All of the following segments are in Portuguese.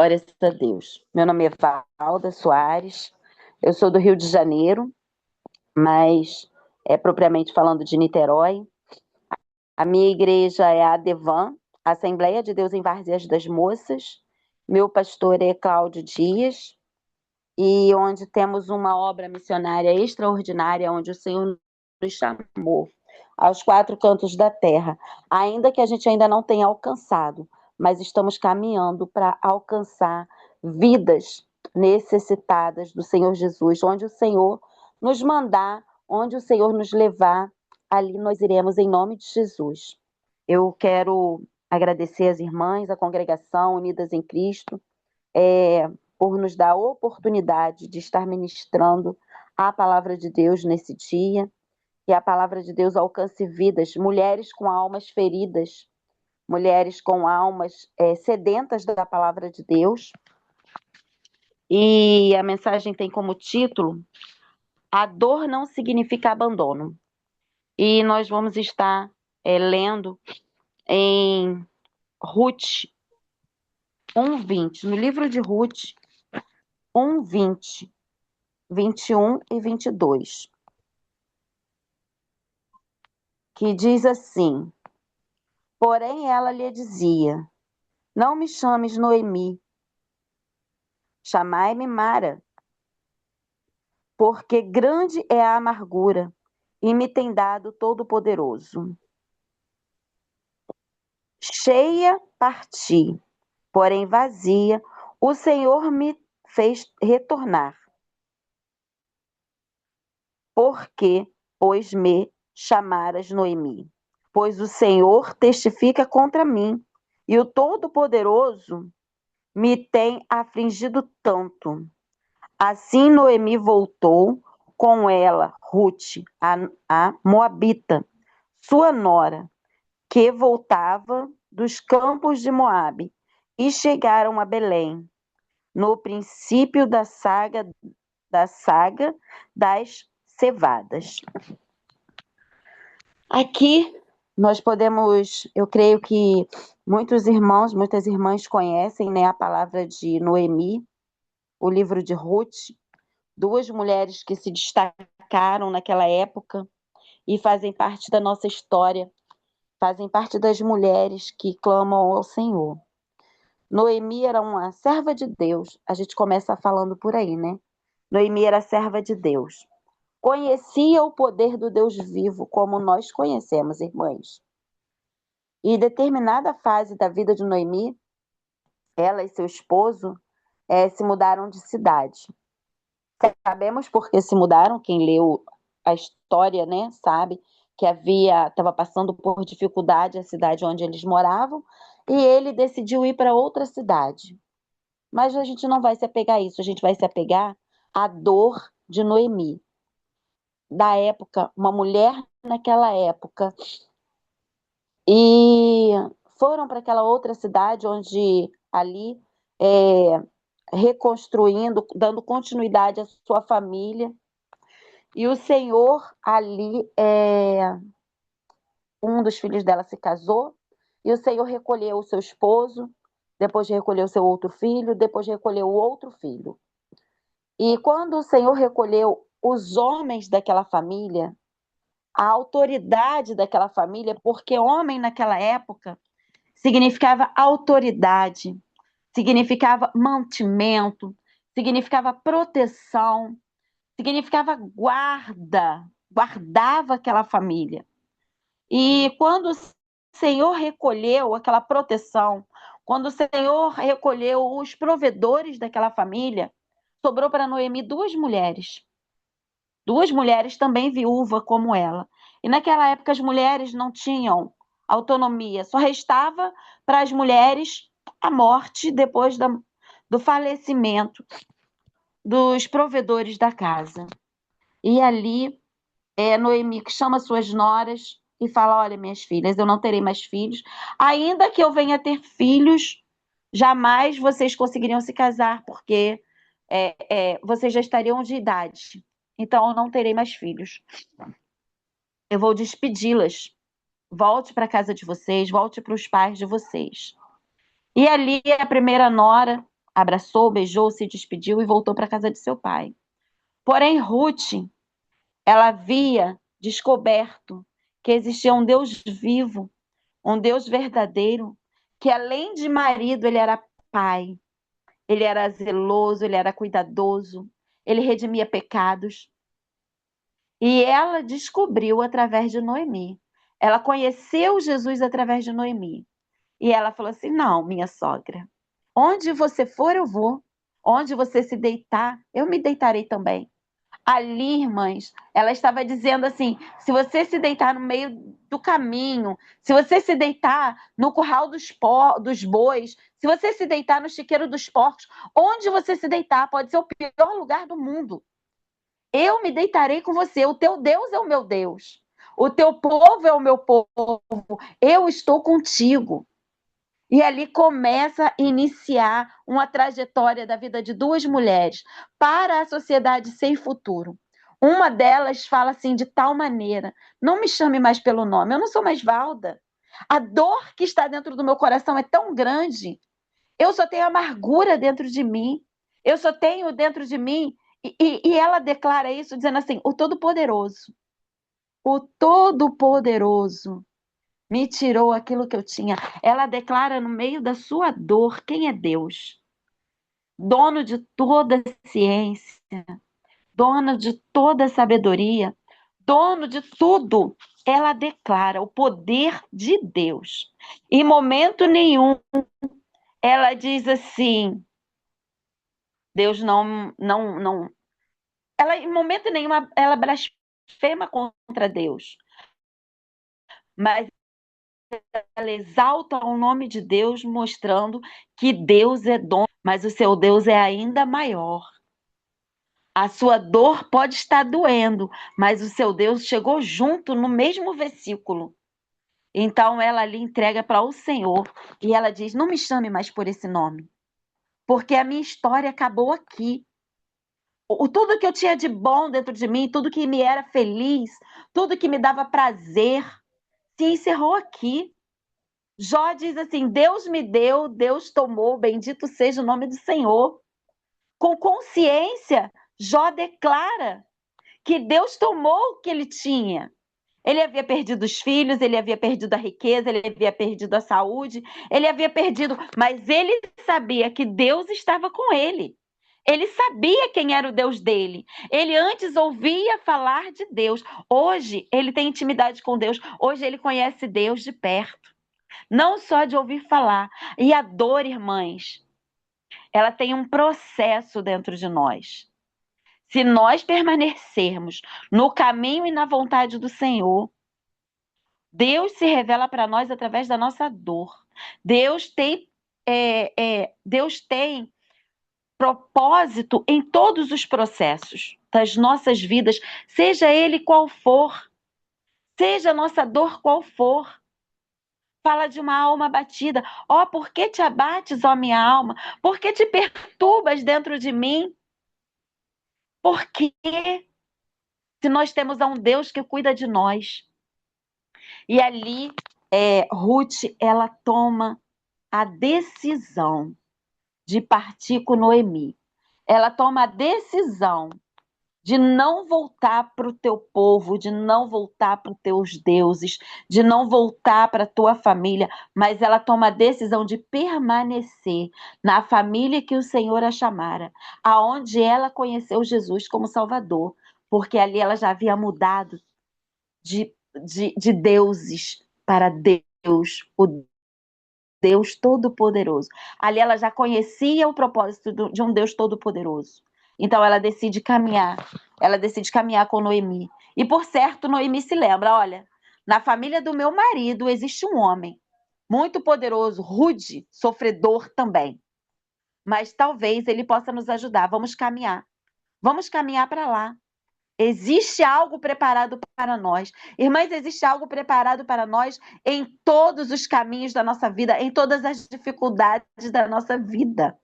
Glórias a Deus. Meu nome é Valda Soares, eu sou do Rio de Janeiro, mas propriamente falando de Niterói. A minha igreja é a Adevan, Assembleia de Deus em Varzias das Moças. Meu pastor é Cláudio Dias, e onde temos uma obra missionária extraordinária, onde o Senhor nos chamou aos quatro cantos da terra, ainda que a gente ainda não tenha alcançado, mas estamos caminhando para alcançar vidas necessitadas do Senhor Jesus, onde o Senhor nos mandar, onde o Senhor nos levar, ali nós iremos em nome de Jesus. Eu quero agradecer as irmãs, a congregação Unidas em Cristo, por nos dar a oportunidade de estar ministrando a palavra de Deus nesse dia, que a palavra de Deus alcance vidas, mulheres com almas feridas, mulheres com almas sedentas da palavra de Deus. E a mensagem tem como título: A dor não significa abandono. E nós vamos estar lendo em Ruth 1:20, no livro de Ruth 1:20, 21 e 22, que diz assim: Porém ela lhe dizia: Não me chames Noemi, chamai-me Mara, porque grande é a amargura e me tem dado Todo-Poderoso. Cheia parti, porém vazia, o Senhor me fez retornar. Por que, pois, me chamaras Noemi? Pois o Senhor testifica contra mim, e o Todo-Poderoso me tem afligido tanto. Assim Noemi voltou com ela, Ruth, a Moabita, sua nora, que voltava dos campos de Moabe, e chegaram a Belém, no princípio da saga das cevadas. Aqui nós podemos, eu creio que muitos irmãos, muitas irmãs conhecem, né, a palavra de Noemi, o livro de Ruth, duas mulheres que se destacaram naquela época e fazem parte da nossa história, fazem parte das mulheres que clamam ao Senhor. Noemi era uma serva de Deus, a gente começa falando por aí, né? Noemi era serva de Deus. Conhecia o poder do Deus vivo, como nós conhecemos, irmãs. E em determinada fase da vida de Noemi, ela e seu esposo se mudaram de cidade. Sabemos por que se mudaram, quem leu a história, né, sabe que estava passando por dificuldade a cidade onde eles moravam, e ele decidiu ir para outra cidade. Mas a gente não vai se apegar a isso, a gente vai se apegar à dor de Noemi, da época, uma mulher naquela época, e foram para aquela outra cidade onde ali reconstruindo, dando continuidade à sua família. E o Senhor ali, um dos filhos dela se casou, e o Senhor recolheu o seu esposo, depois recolheu o seu outro filho, depois recolheu o outro filho. E quando o Senhor recolheu os homens daquela família, a autoridade daquela família, porque homem naquela época significava autoridade, significava mantimento, significava proteção, significava guarda, guardava aquela família. E quando o Senhor recolheu aquela proteção, quando o Senhor recolheu os provedores daquela família, sobrou para Noemi duas mulheres também viúvas como ela. E naquela época as mulheres não tinham autonomia, só restava para as mulheres a morte depois do falecimento dos provedores da casa. E ali Noemi chama suas noras e fala: Olha, minhas filhas, eu não terei mais filhos, ainda que eu venha ter filhos, jamais vocês conseguiriam se casar, porque vocês já estariam de idade, então eu não terei mais filhos. Eu vou despedi-las. Volte para a casa de vocês, volte para os pais de vocês. E ali a primeira nora abraçou, beijou, se despediu e voltou para a casa de seu pai. Porém, Ruth, ela havia descoberto que existia um Deus vivo, um Deus verdadeiro, que além de marido, ele era pai, ele era zeloso, ele era cuidadoso, ele redimia pecados. E ela descobriu através de Noemi. Ela conheceu Jesus através de Noemi. E ela falou assim: não, minha sogra, onde você for, eu vou. Onde você se deitar, eu me deitarei também. Ali, irmãs, ela estava dizendo assim: se você se deitar no meio do caminho, se você se deitar no curral dos bois, se você se deitar no chiqueiro dos porcos, onde você se deitar pode ser o pior lugar do mundo. Eu me deitarei com você. O teu Deus é o meu Deus. O teu povo é o meu povo. Eu estou contigo. E ali começa a iniciar uma trajetória da vida de duas mulheres para a sociedade sem futuro. Uma delas fala assim de tal maneira: não me chame mais pelo nome, eu não sou mais Valda. A dor que está dentro do meu coração é tão grande. Eu só tenho amargura dentro de mim. Eu só tenho dentro de mim. E ela declara isso dizendo assim: o Todo-Poderoso me tirou aquilo que eu tinha. Ela declara no meio da sua dor quem é Deus, dono de toda ciência, dono de toda sabedoria, dono de tudo. Ela declara o poder de Deus. Em momento nenhum ela diz assim: Deus não. Ela em momento nenhum ela blasfema contra Deus, mas ela exalta o nome de Deus, mostrando que Deus é dono, mas o seu Deus é ainda maior. A sua dor pode estar doendo, mas o seu Deus chegou junto no mesmo versículo. Então ela ali entrega para o Senhor e ela diz: não me chame mais por esse nome, porque a minha história acabou aqui. Tudo que eu tinha de bom dentro de mim, tudo que me era feliz, tudo que me dava prazer, se encerrou aqui. Jó diz assim: Deus me deu, Deus tomou, bendito seja o nome do Senhor. Com consciência, Jó declara que Deus tomou o que ele tinha. Ele havia perdido os filhos, ele havia perdido a riqueza, ele havia perdido a saúde, ele havia perdido, mas ele sabia que Deus estava com ele. Ele sabia quem era o Deus dele. Ele antes ouvia falar de Deus. Hoje ele tem intimidade com Deus. Hoje ele conhece Deus de perto. Não só de ouvir falar. E a dor, irmãs, ela tem um processo dentro de nós. Se nós permanecermos no caminho e na vontade do Senhor, Deus se revela para nós através da nossa dor. Deus tem propósito em todos os processos das nossas vidas, seja ele qual for, seja a nossa dor qual for. Fala de uma alma abatida. Ó, por que te abates, ó minha alma? Por que te perturbas dentro de mim? Porque se nós temos a um Deus que cuida de nós. E ali, Ruth, ela toma a decisão de partir com Noemi. Ela toma a decisão de não voltar para o teu povo, de não voltar para os teus deuses, de não voltar para a tua família, mas ela toma a decisão de permanecer na família que o Senhor a chamara, aonde ela conheceu Jesus como Salvador, porque ali ela já havia mudado de deuses para Deus, o Deus Todo-Poderoso. Ali ela já conhecia o propósito de um Deus Todo-Poderoso. Então ela decide caminhar com Noemi. E por certo, Noemi se lembra: olha, na família do meu marido existe um homem muito poderoso, rude, sofredor também. Mas talvez ele possa nos ajudar. Vamos caminhar para lá. Existe algo preparado para nós. Irmãs, existe algo preparado para nós em todos os caminhos da nossa vida, em todas as dificuldades da nossa vida.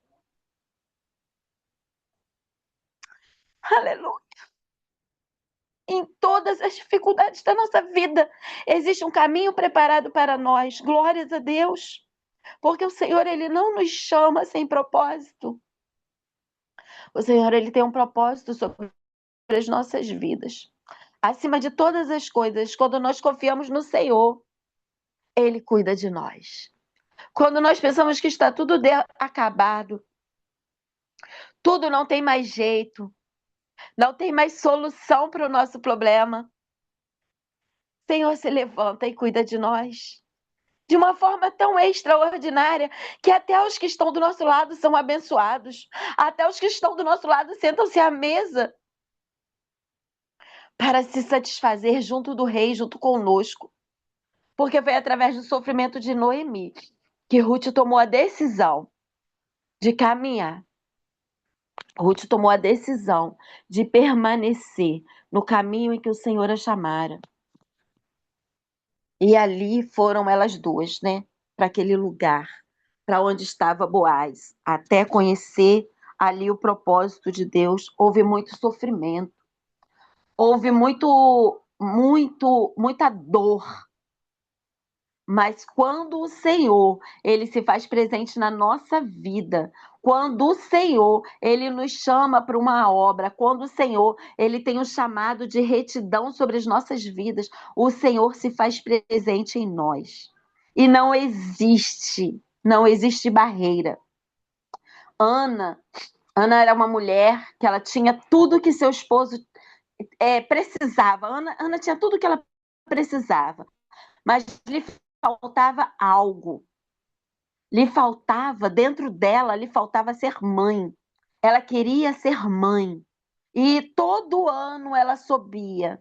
Aleluia. Em todas as dificuldades da nossa vida, existe um caminho preparado para nós. Glórias a Deus. Porque o Senhor, Ele não nos chama sem propósito. O Senhor, Ele tem um propósito sobre as nossas vidas. Acima de todas as coisas, quando nós confiamos no Senhor, Ele cuida de nós. Quando nós pensamos que está tudo acabado, tudo não tem mais jeito, não tem mais solução para o nosso problema, o Senhor se levanta e cuida de nós. De uma forma tão extraordinária que até os que estão do nosso lado são abençoados. Até os que estão do nosso lado sentam-se à mesa para se satisfazer junto do rei, junto conosco. Porque foi através do sofrimento de Noemi que Ruth tomou a decisão de caminhar. Ruth tomou a decisão de permanecer no caminho em que o Senhor a chamara. E ali foram elas duas, né? Para aquele lugar, para onde estava Boaz, até conhecer ali o propósito de Deus. Houve muito sofrimento, houve muita dor. Mas quando o Senhor, Ele se faz presente na nossa vida, quando o Senhor, Ele nos chama para uma obra, quando o Senhor, Ele tem um chamado de retidão sobre as nossas vidas, o Senhor se faz presente em nós. E não existe barreira. Ana era uma mulher que ela tinha tudo que seu esposo precisava. Ana tinha tudo que ela precisava, mas lhe faltava algo. Lhe faltava, dentro dela, lhe faltava ser mãe. Ela queria ser mãe. E todo ano ela subia.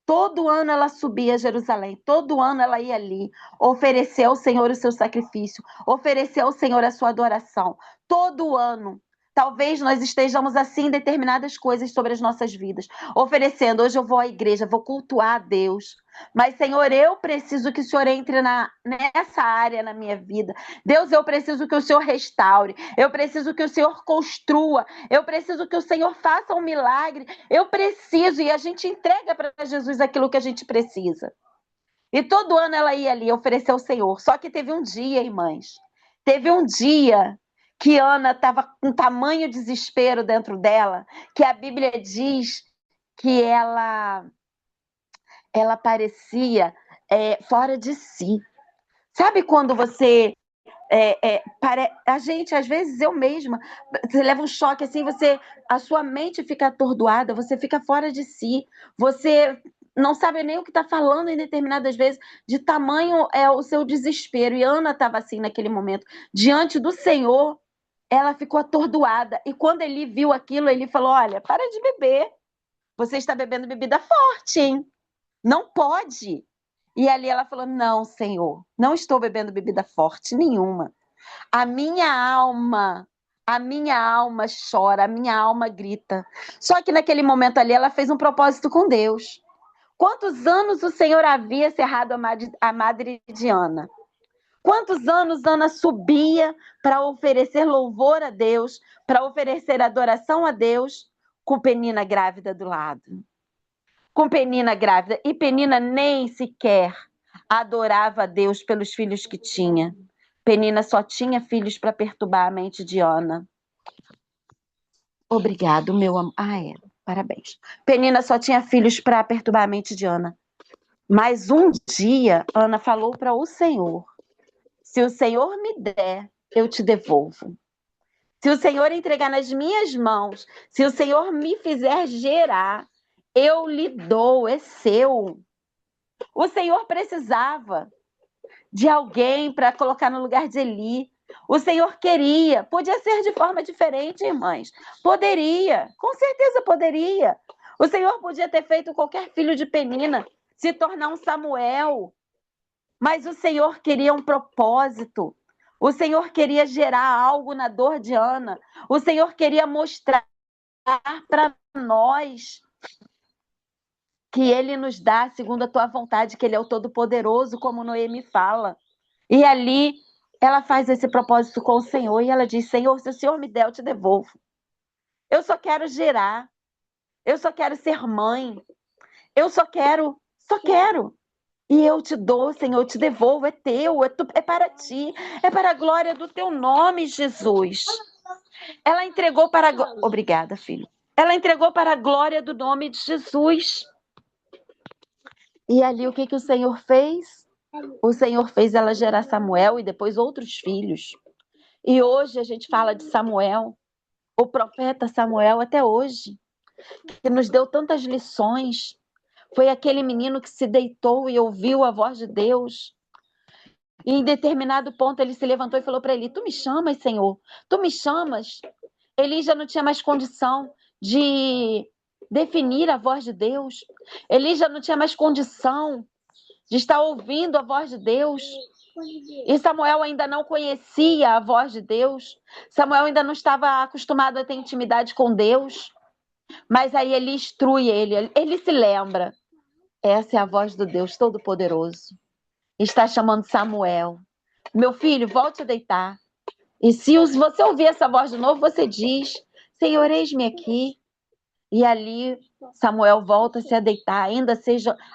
Todo ano ela subia a Jerusalém. Todo ano ela ia ali. Oferecer ao Senhor o seu sacrifício. Oferecer ao Senhor a sua adoração. Todo ano. Talvez nós estejamos assim em determinadas coisas sobre as nossas vidas, oferecendo. Hoje eu vou à igreja, vou cultuar a Deus. Mas, Senhor, eu preciso que o Senhor entre nessa área na minha vida. Deus, eu preciso que o Senhor restaure. Eu preciso que o Senhor construa. Eu preciso que o Senhor faça um milagre. Eu preciso. E a gente entrega para Jesus aquilo que a gente precisa. E todo ano ela ia ali oferecer ao Senhor. Só que teve um dia, irmãs. Teve um dia que Ana estava com tamanho desespero dentro dela, que a Bíblia diz que ela parecia fora de si. Sabe quando você a gente, às vezes eu mesma, você leva um choque assim, a sua mente fica atordoada, você fica fora de si, você não sabe nem o que está falando em determinadas vezes, de tamanho o seu desespero. E Ana estava assim naquele momento, diante do Senhor, ela ficou atordoada. E quando ele viu aquilo, ele falou: olha, para de beber, você está bebendo bebida forte, hein? Não pode. E ali ela falou: não, Senhor, não estou bebendo bebida forte nenhuma. A minha alma chora, a minha alma grita. Só que naquele momento ali ela fez um propósito com Deus. Quantos anos o Senhor havia cerrado a madre de Ana? Quantos anos Ana subia para oferecer louvor a Deus, para oferecer adoração a Deus, com Penina grávida do lado? Com Penina grávida. E Penina nem sequer adorava a Deus pelos filhos que tinha. Penina só tinha filhos para perturbar a mente de Ana. Obrigado, meu amor. Parabéns. Penina só tinha filhos para perturbar a mente de Ana. Mas um dia, Ana falou para o Senhor: se o Senhor me der, eu te devolvo. Se o Senhor entregar nas minhas mãos, se o Senhor me fizer gerar, eu lhe dou, é seu. O Senhor precisava de alguém para colocar no lugar de Eli. O Senhor queria, podia ser de forma diferente, irmãs. Poderia, com certeza poderia. O Senhor podia ter feito qualquer filho de Penina se tornar um Samuel. Mas o Senhor queria um propósito. O Senhor queria gerar algo na dor de Ana. O Senhor queria mostrar para nós que Ele nos dá segundo a tua vontade, que Ele é o Todo-Poderoso, como Noemi fala. E ali ela faz esse propósito com o Senhor e ela diz: Senhor, se o Senhor me der, eu te devolvo. Eu só quero gerar. Eu só quero ser mãe. Eu só quero. E eu te dou, Senhor, eu te devolvo, é teu, é para ti, é para a glória do teu nome, Jesus. Ela entregou para a... Obrigada, filho. Ela entregou para a glória do nome de Jesus. E ali o que o Senhor fez? O Senhor fez ela gerar Samuel e depois outros filhos. E hoje a gente fala de Samuel, o profeta Samuel até hoje, que nos deu tantas lições. Foi aquele menino que se deitou e ouviu a voz de Deus. E em determinado ponto ele se levantou e falou para ele: tu me chamas, Senhor? Tu me chamas? Eli já não tinha mais condição de definir a voz de Deus. Eli já não tinha mais condição de estar ouvindo a voz de Deus. E Samuel ainda não conhecia a voz de Deus. Samuel ainda não estava acostumado a ter intimidade com Deus. Mas aí ele instrui ele se lembra. Essa é a voz do Deus Todo-Poderoso. Está chamando Samuel. Meu filho, volte a deitar. E se você ouvir essa voz de novo, você diz: Senhor, eis-me aqui. E ali Samuel volta-se a deitar,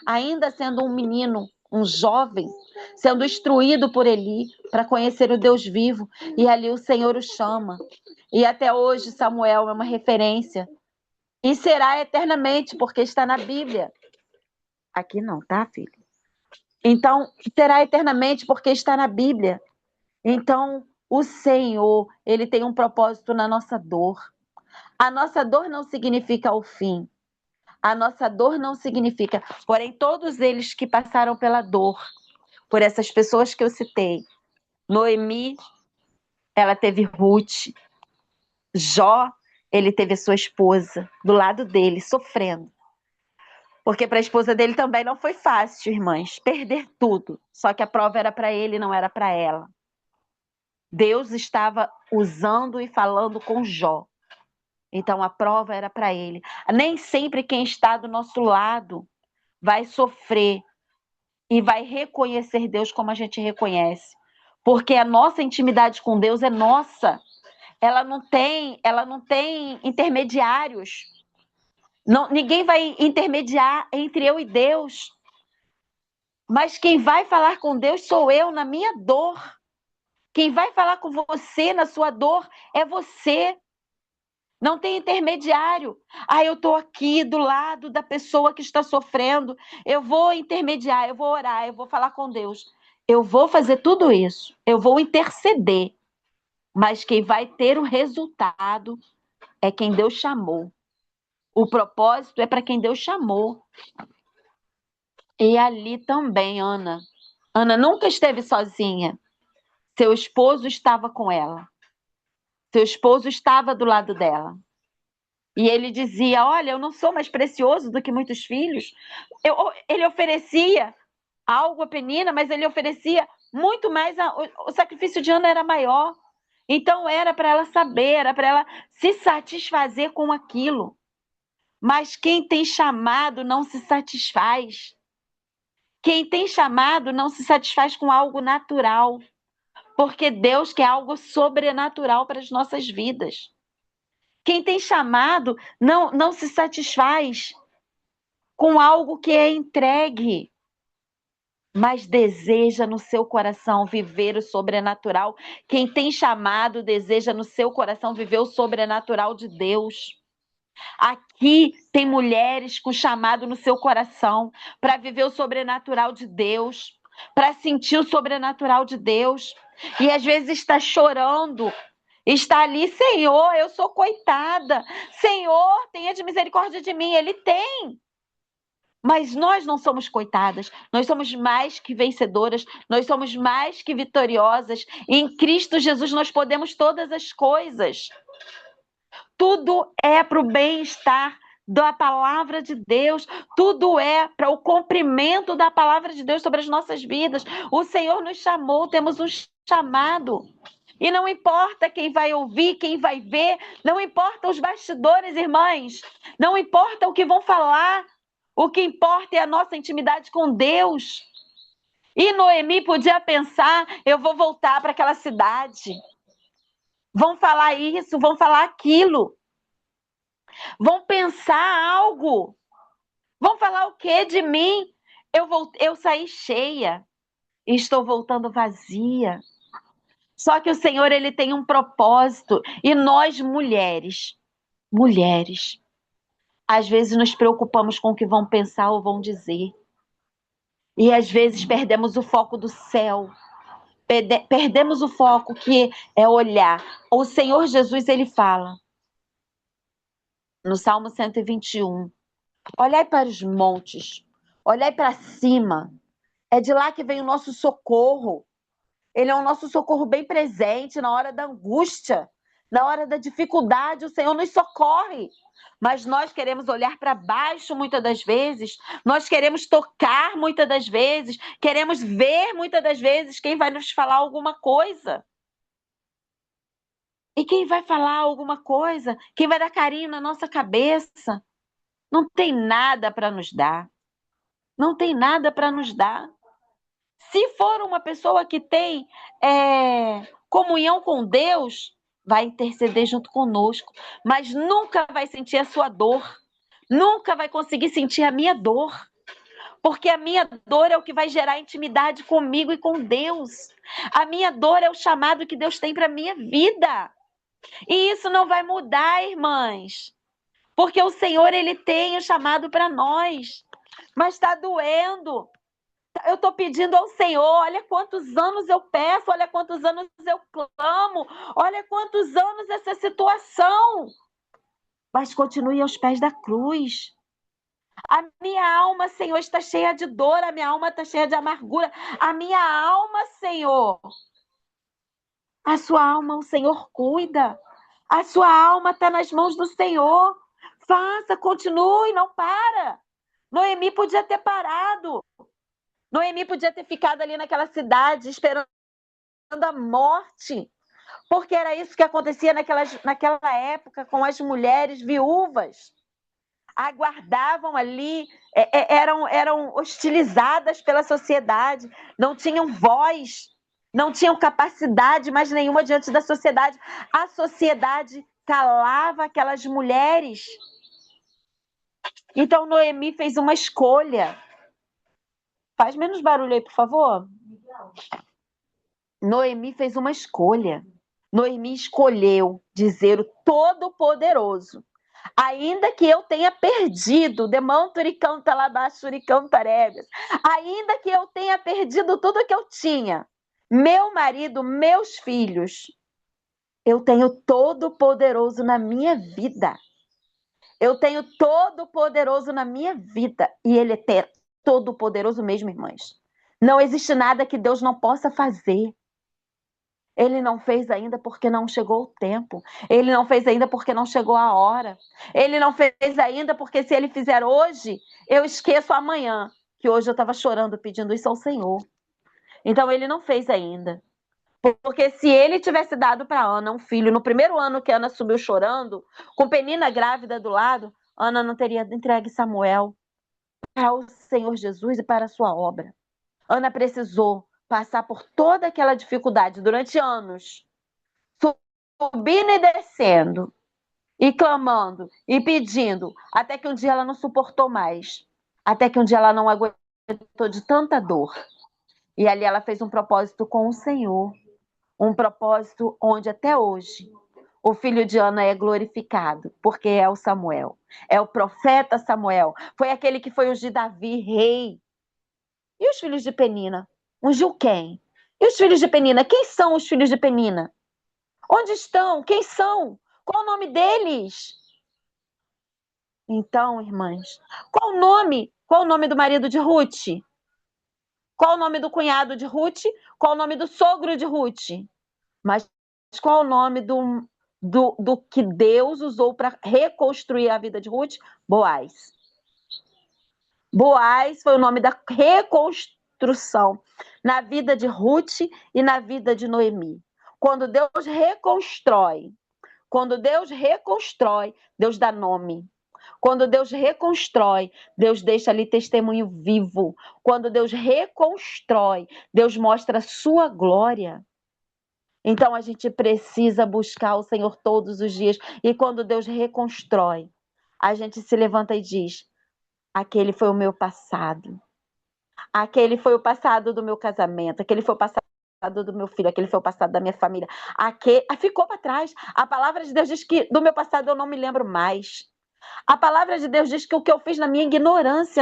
ainda sendo um menino, um jovem, sendo instruído por Eli para conhecer o Deus vivo. E ali o Senhor o chama. E até hoje Samuel é uma referência. E será eternamente, porque está na Bíblia. Aqui não, tá, filho? Então, será eternamente, porque está na Bíblia. Então, o Senhor, ele tem um propósito na nossa dor. A nossa dor não significa o fim. A nossa dor não significa. Porém, todos eles que passaram pela dor, por essas pessoas que eu citei, Noemi, ela teve Ruth, Jó, ele teve a sua esposa do lado dele, sofrendo. Porque para a esposa dele também não foi fácil, irmãs, perder tudo. Só que a prova era para ele, não era para ela. Deus estava usando e falando com Jó. Então a prova era para ele. Nem sempre quem está do nosso lado vai sofrer e vai reconhecer Deus como a gente reconhece. Porque a nossa intimidade com Deus é nossa. Ela não tem intermediários. Não, ninguém vai intermediar entre eu e Deus. Mas quem vai falar com Deus sou eu na minha dor. Quem vai falar com você na sua dor é você. Não tem intermediário. Eu estou aqui do lado da pessoa que está sofrendo. Eu vou intermediar, eu vou orar, eu vou falar com Deus. Eu vou fazer tudo isso. Eu vou interceder. Mas quem vai ter o resultado é quem Deus chamou. O propósito é para quem Deus chamou. E ali também, Ana. Ana nunca esteve sozinha. Seu esposo estava com ela. Seu esposo estava do lado dela. E ele dizia: olha, eu não sou mais precioso do que muitos filhos. Ele oferecia algo a Penina, mas ele oferecia muito mais. O sacrifício de Ana era maior. Então era para ela saber, era para ela se satisfazer com aquilo. Mas quem tem chamado não se satisfaz. Quem tem chamado não se satisfaz com algo natural. Porque Deus quer algo sobrenatural para as nossas vidas. Quem tem chamado não se satisfaz com algo que é entregue, mas deseja no seu coração viver o sobrenatural. Quem tem chamado deseja no seu coração viver o sobrenatural de Deus. Aqui tem mulheres com chamado no seu coração para viver o sobrenatural de Deus, para sentir o sobrenatural de Deus. E às vezes está chorando, está ali: Senhor, eu sou coitada. Senhor, tenha de misericórdia de mim. Ele tem. Mas nós não somos coitadas, nós somos mais que vencedoras, nós somos mais que vitoriosas. Em Cristo Jesus nós podemos todas as coisas. Tudo é para o bem-estar da palavra de Deus, tudo é para o cumprimento da palavra de Deus sobre as nossas vidas. O Senhor nos chamou, temos um chamado. E não importa quem vai ouvir, quem vai ver, não importa os bastidores, irmãs, não importa o que vão falar, o que importa é a nossa intimidade com Deus. E Noemi podia pensar: eu vou voltar para aquela cidade. Vão falar isso, vão falar aquilo. Vão pensar algo. Vão falar o quê de mim? Eu saí cheia e estou voltando vazia. Só que o Senhor, ele tem um propósito. E nós, mulheres, às vezes nos preocupamos com o que vão pensar ou vão dizer. E às vezes perdemos o foco do céu. Perdemos o foco que é olhar. O Senhor Jesus, ele fala no Salmo 121, olhai para os montes, olhai para cima. É de lá que vem o nosso socorro. Ele é o nosso socorro bem presente na hora da angústia, na hora da dificuldade. O Senhor nos socorre. Mas nós queremos olhar para baixo muitas das vezes, nós queremos tocar muitas das vezes, queremos ver muitas das vezes quem vai nos falar alguma coisa. E quem vai falar alguma coisa, quem vai dar carinho na nossa cabeça, não tem nada para nos dar. Não tem nada para nos dar. Se for uma pessoa que tem comunhão com Deus, vai interceder junto conosco, mas nunca vai sentir a sua dor, nunca vai conseguir sentir a minha dor, porque a minha dor é o que vai gerar intimidade comigo e com Deus. A minha dor é o chamado que Deus tem para a minha vida. E isso não vai mudar, irmãs, porque o Senhor, ele tem o chamado para nós, mas está doendo. Eu estou pedindo ao Senhor, olha quantos anos eu peço, olha quantos anos eu clamo, olha quantos anos essa situação. Mas continue aos pés da cruz. A minha alma, Senhor, está cheia de dor, a minha alma está cheia de amargura. A minha alma, Senhor, a sua alma, o Senhor cuida. A sua alma está nas mãos do Senhor. Faça, continue, não para. Noemi podia ter parado. Noemi podia ter ficado ali naquela cidade esperando a morte, porque era isso que acontecia naquela época com as mulheres viúvas. Aguardavam ali, eram hostilizadas pela sociedade, não tinham voz, não tinham capacidade mais nenhuma diante da sociedade. A sociedade calava aquelas mulheres. Então Noemi fez uma escolha. Faz menos barulho aí, por favor. Noemi fez uma escolha. Noemi escolheu dizer o Todo-Poderoso. Ainda que eu tenha perdido, ainda que eu tenha perdido tudo que eu tinha, meu marido, meus filhos, eu tenho Todo-Poderoso na minha vida. Eu tenho Todo-Poderoso na minha vida. E Ele é Todo-Poderoso mesmo, irmãs. Não existe nada que Deus não possa fazer. Ele não fez ainda porque não chegou o tempo. Ele não fez ainda porque não chegou a hora. Ele não fez ainda porque se ele fizer hoje, eu esqueço amanhã. Que hoje eu estava chorando pedindo isso ao Senhor. Então ele não fez ainda. Porque se ele tivesse dado para Ana um filho no primeiro ano que Ana subiu chorando, com Penina grávida do lado, Ana não teria entregue Samuel para o Senhor Jesus e para a sua obra. Ana precisou passar por toda aquela dificuldade durante anos, subindo e descendo, e clamando, e pedindo, até que um dia ela não suportou mais, até que um dia ela não aguentou de tanta dor. E ali ela fez um propósito com o Senhor, um propósito onde até hoje o filho de Ana é glorificado, porque é o Samuel, é o profeta Samuel, foi aquele que foi ungir Davi rei. E os filhos de Penina? Ungiu quem? E os filhos de Penina? Quem são os filhos de Penina? Onde estão? Quem são? Qual o nome deles? Então, irmãs, qual o nome? Qual o nome do marido de Ruth? Qual o nome do cunhado de Ruth? Qual o nome do sogro de Ruth? Mas qual o nome do que Deus usou para reconstruir a vida de Ruth? Boaz. Boaz foi o nome da reconstrução na vida de Ruth e na vida de Noemi. Quando Deus reconstrói, Deus dá nome. Quando Deus reconstrói, Deus deixa ali testemunho vivo. Quando Deus reconstrói, Deus mostra a sua glória. Então a gente precisa buscar o Senhor todos os dias. E quando Deus reconstrói, a gente se levanta e diz: aquele foi o meu passado. Aquele foi o passado do meu casamento, aquele foi o passado do meu filho, aquele foi o passado da minha família. Ficou para trás. A palavra de Deus diz que do meu passado eu não me lembro mais. A palavra de Deus diz que o que eu fiz na minha ignorância,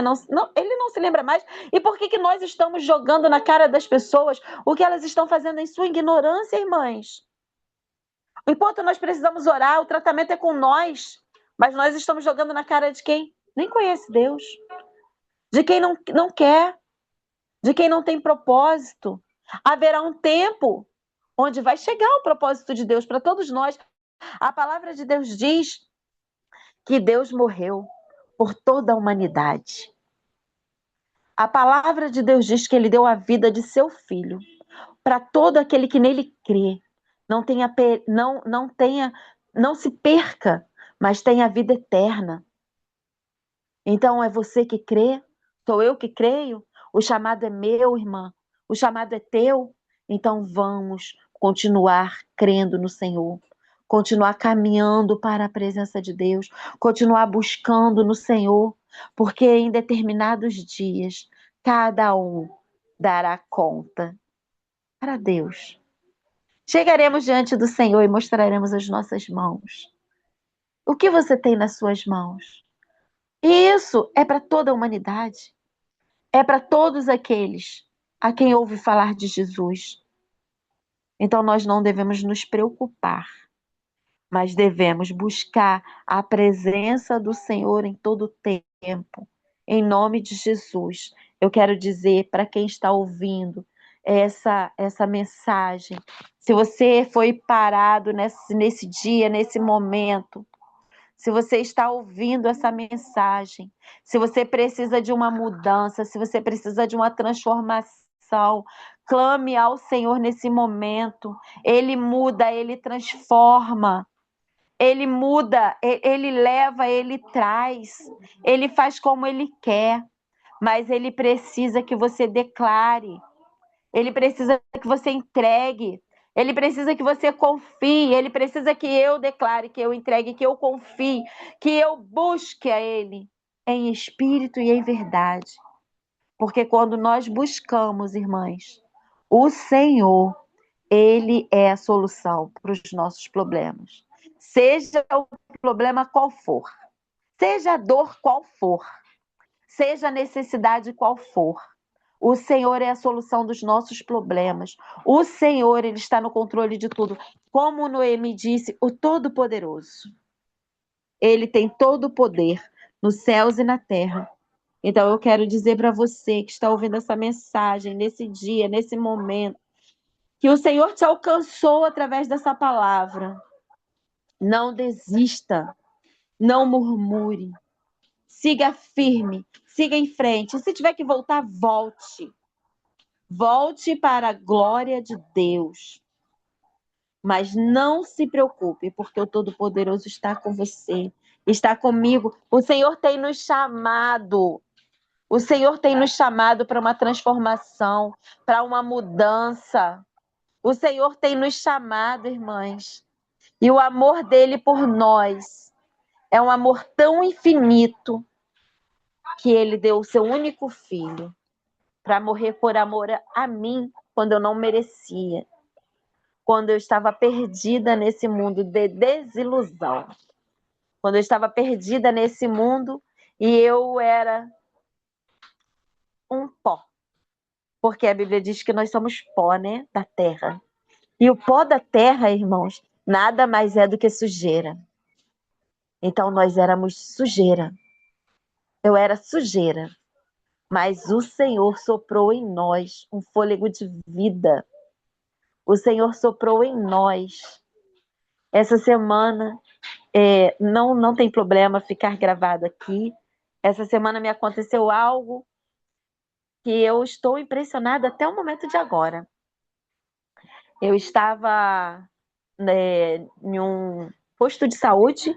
ele não se lembra mais. E por que nós estamos jogando na cara das pessoas o que elas estão fazendo em sua ignorância, irmãs? Enquanto nós precisamos orar, o tratamento é com nós, mas nós estamos jogando na cara de quem nem conhece Deus, de quem não quer, de quem não tem propósito. Haverá um tempo onde vai chegar o propósito de Deus para todos nós. A palavra de Deus diz que Deus morreu por toda a humanidade. A palavra de Deus diz que ele deu a vida de seu filho para todo aquele que nele crê. Não se perca, mas tenha a vida eterna. Então é você que crê, sou eu que creio, o chamado é meu, irmã, o chamado é teu. Então vamos continuar crendo no Senhor, continuar caminhando para a presença de Deus, continuar buscando no Senhor, porque em determinados dias cada um dará conta para Deus. Chegaremos diante do Senhor e mostraremos as nossas mãos. O que você tem nas suas mãos? E isso é para toda a humanidade. É para todos aqueles a quem ouve falar de Jesus. Então nós não devemos nos preocupar, mas devemos buscar a presença do Senhor em todo o tempo. Em nome de Jesus, eu quero dizer para quem está ouvindo essa mensagem, se você foi parado nesse dia, nesse momento, se você está ouvindo essa mensagem, se você precisa de uma mudança, se você precisa de uma transformação, clame ao Senhor nesse momento. Ele muda, ele transforma. Ele muda, ele leva, ele traz, ele faz como ele quer, mas ele precisa que você declare, ele precisa que você entregue, ele precisa que você confie, ele precisa que eu declare, que eu entregue, que eu confie, que eu busque a ele em espírito e em verdade. Porque quando nós buscamos, irmãs, o Senhor, ele é a solução para os nossos problemas. Seja o problema qual for, seja a dor qual for, seja a necessidade qual for, o Senhor é a solução dos nossos problemas. O Senhor, ele está no controle de tudo. Como Noemi disse, o Todo-Poderoso. Ele tem todo o poder nos céus e na terra. Então eu quero dizer para você que está ouvindo essa mensagem nesse dia, nesse momento, que o Senhor te alcançou através dessa palavra. Não desista, não murmure, siga firme, siga em frente. Se tiver que voltar, volte. Volte para a glória de Deus. Mas não se preocupe, porque o Todo-Poderoso está com você, está comigo. O Senhor tem nos chamado. O Senhor tem nos chamado para uma transformação, para uma mudança. O Senhor tem nos chamado, irmãs. E o amor dele por nós é um amor tão infinito que ele deu o seu único filho para morrer por amor a mim quando eu não merecia. Quando eu estava perdida nesse mundo de desilusão. Quando eu estava perdida nesse mundo e eu era um pó. Porque a Bíblia diz que nós somos pó, né? Da terra. E o pó da terra, irmãos, nada mais é do que sujeira. Então nós éramos sujeira. Eu era sujeira. Mas o Senhor soprou em nós um fôlego de vida. O Senhor soprou em nós. Essa semana, não tem problema ficar gravado aqui. Essa semana me aconteceu algo que eu estou impressionada até o momento de agora. Eu estava em um posto de saúde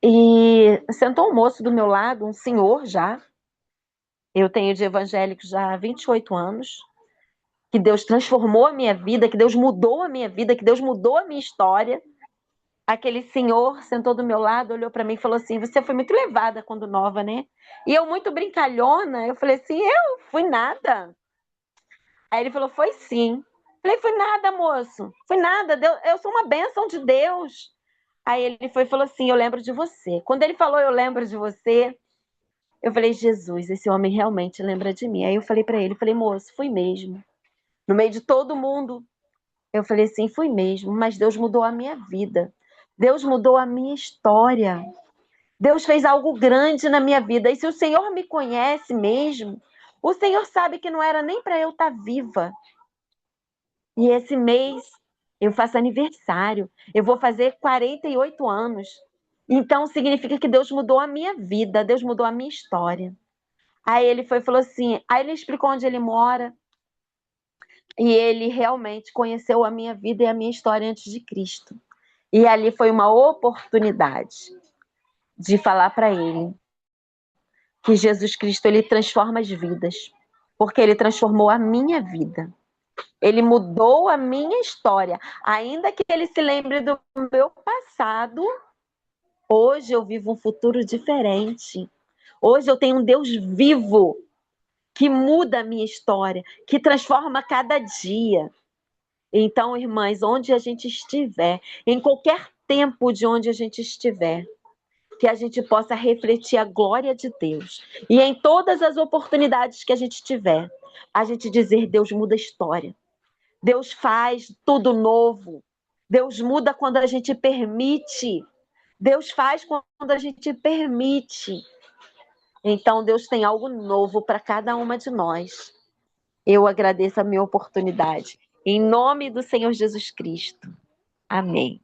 e sentou um moço do meu lado, um senhor já. Eu tenho de evangélico já há 28 anos. Que Deus transformou a minha vida, que Deus mudou a minha vida, que Deus mudou a minha história. aquele senhor sentou do meu lado, olhou para mim e falou assim: Você foi muito levada quando nova, né? E eu, muito brincalhona, eu falei assim: Eu fui nada. Aí ele falou: Foi sim. Falei: Fui nada, moço. Fui nada. Eu sou uma bênção de Deus. Aí ele foi e falou assim: Eu lembro de você. Quando ele falou: Eu lembro de você, eu falei: Jesus, esse homem realmente lembra de mim. Aí eu falei para ele: Falei, moço, fui mesmo. No meio de todo mundo, eu falei assim: Fui mesmo, mas Deus mudou a minha vida. Deus mudou a minha história. Deus fez algo grande na minha vida. E se o Senhor me conhece mesmo, o Senhor sabe que não era nem para eu estar viva. E esse mês eu faço aniversário. Eu vou fazer 48 anos. Então significa que Deus mudou a minha vida, Deus mudou a minha história. Aí ele foi e falou assim, aí ele explicou onde ele mora, e ele realmente conheceu a minha vida e a minha história antes de Cristo. E ali foi uma oportunidade de falar para ele que Jesus Cristo, ele transforma as vidas, porque ele transformou a minha vida. Ele mudou a minha história. Ainda que ele se lembre do meu passado, hoje eu vivo um futuro diferente. Hoje eu tenho um Deus vivo que muda a minha história, que transforma cada dia. Então, irmãs, onde a gente estiver, em qualquer tempo de onde a gente estiver, que a gente possa refletir a glória de Deus. E em todas as oportunidades que a gente tiver, a gente dizer: Deus muda a história. Deus faz tudo novo. Deus muda quando a gente permite. Deus faz quando a gente permite. Então, Deus tem algo novo para cada uma de nós. Eu agradeço a minha oportunidade. Em nome do Senhor Jesus Cristo. Amém.